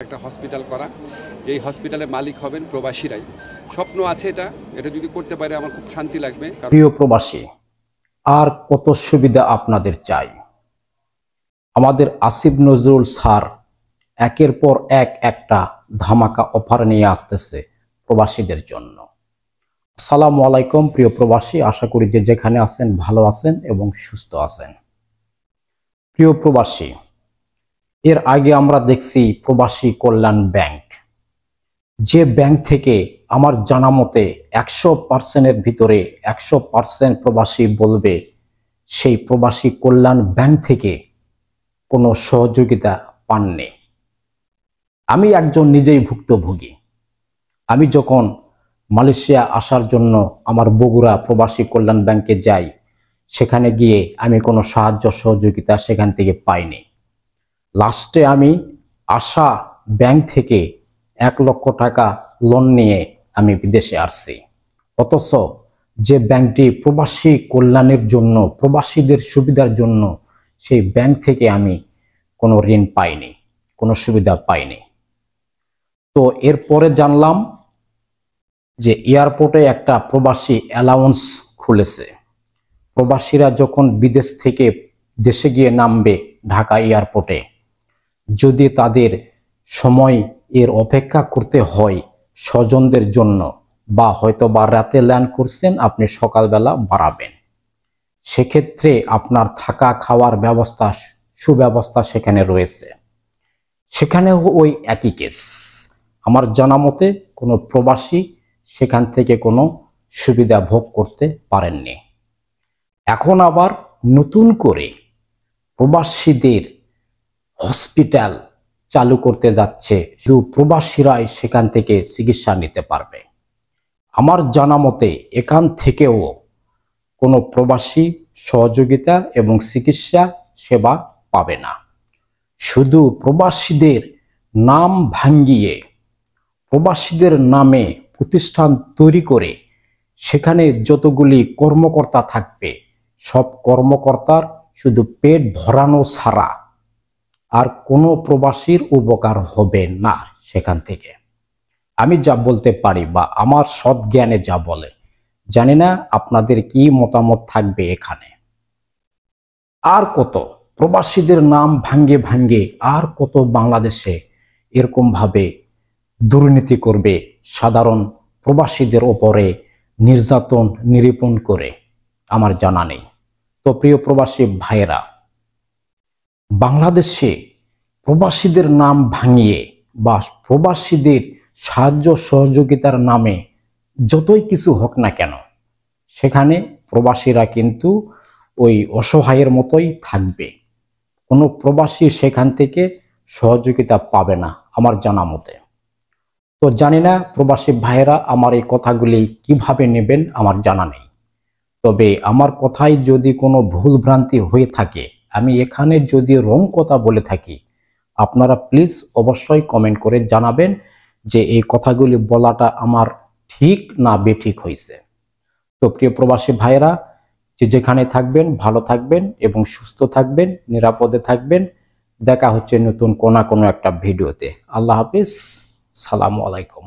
একটা হসপিটাল করা, যেই হসপিটালে মালিক হবেন প্রবাসীরাই। স্বপ্ন আছে এটা যদি করতে পারে আমার খুব শান্তি লাগবে। প্রিয় প্রবাসী, আর কত সুবিধা আপনাদের চাই? আমাদের আসিফ নজরুল স্যার একের পর এক একটা ধামাকা অফার নিয়ে আসতেছে প্রবাসীদের জন্য। আসসালামু আলাইকুম প্রিয় প্রবাসী, আশা করি যে যেখানে আছেন ভালো আছেন এবং সুস্থ আছেন। প্রিয় প্রবাসী, এর আগে আমরা দেখছি প্রবাসী কল্যাণ ব্যাংক, যে ব্যাংক থেকে আমার জানা মতে 100%-এর ভিতরে 100% প্রবাসী বলবে সেই প্রবাসী কল্যাণ ব্যাংক থেকে কোনো সহযোগিতা পাননি। আমি একজন নিজেই ভুক্তভোগী। আমি যখন মালয়েশিয়া আসার জন্য আমার বগুড়া প্রবাসী কল্যাণ ব্যাংকে যাই, সেখানে গিয়ে আমি কোনো সাহায্য সহযোগিতা সেখান থেকে পাইনি। লাস্টে আমি আশা ব্যাংক থেকে 1 লক্ষ টাকা লোন নিয়ে আমি বিদেশে আসছি। অথচ যে ব্যাংকটি প্রবাসী কল্যাণের জন্য, প্রবাসীদের সুবিধার জন্য, সেই ব্যাংক থেকে আমি কোনো ঋণ পাইনি, কোনো সুবিধা পাইনি। তো এরপরে জানলাম যে এয়ারপোর্টে একটা প্রবাসী অ্যালাউন্স খুলেছে। প্রবাসীরা যখন বিদেশ থেকে দেশে গিয়ে নামবে ঢাকা এয়ারপোর্টে, যদি তাদের সময় এর অপেক্ষা করতে হয় স্বজনদের জন্য, বা হয়তো বা রাতে ল্যান্ড করছেন, আপনি সকালবেলা বাড়াবেন, সেক্ষেত্রে আপনার থাকা খাওয়ার ব্যবস্থা, সুব্যবস্থা সেখানে রয়েছে। সেখানেও ওই একই কেস। আমার জানা মতে কোনো প্রবাসী সেখান থেকে কোনো সুবিধা ভোগ করতে পারেননি। এখন আবার নতুন করে প্রবাসীদের হসপিটাল চালু করতে যাচ্ছে, শুধু প্রবাসীরাই সেখান থেকে চিকিৎসা নিতে পারবে। আমার জানা মতে এখান থেকেও কোনো প্রবাসী সহযোগিতা এবং চিকিৎসা সেবা পাবে না। শুধু প্রবাসীদের নাম ভাঙিয়ে, প্রবাসীদের নামে প্রতিষ্ঠান তৈরি করে সেখানে যতগুলি কর্মকর্তা থাকবে, সব কর্মকর্তার শুধু পেট ভরানো ছাড়া আর কোনো প্রবাসীর উপকার হবে না সেখান থেকে। আমি যা বলতে পারি বা আমার সৎ জ্ঞানে যা বলে, জানি না আপনাদের কি মতামত থাকবে এখানে। আর কত প্রবাসীদের নাম ভাঙ্গে ভাঙ্গে আর কত বাংলাদেশে এরকম ভাবে দুর্নীতি করবে, সাধারণ প্রবাসীদের ওপরে নির্যাতন নিরীপণ করে, আমার জানা নেই। তো প্রিয় প্রবাসী ভাইয়েরা, বাংলাদেশে প্রবাসীদের নাম ভাঙিয়ে বা প্রবাসীদের সাহায্য সহযোগিতার নামে যতই কিছু হোক না কেন, সেখানে প্রবাসীরা কিন্তু ওই অসহায়ের মতোই থাকবে। কোনো প্রবাসী সেখান থেকে সহযোগিতা পাবে না আমার জানা মতে। তো জানি না প্রবাসী ভাইয়েরা আমার এই কথাগুলি কিভাবে নেবেন, আমার জানা নেই। তবে আমার কথায় যদি কোনো ভুল ভ্রান্তি হয়ে থাকে, আমি এখানে যদি রং কথা বলে থাকি, আপনারা প্লিজ অবশ্যই কমেন্ট করে জানাবেন যে এই কথাগুলি বলাটা আমার ঠিক না বেঠিক হয়েছে। তো প্রিয় প্রবাসী ভাইয়েরা, যে যেখানে থাকবেন ভালো থাকবেন এবং সুস্থ থাকবেন, নিরাপদে থাকবেন। দেখা হচ্ছে নতুন কোনো একটা ভিডিওতে। আল্লাহ হাফিজ, সালামু আলাইকুম।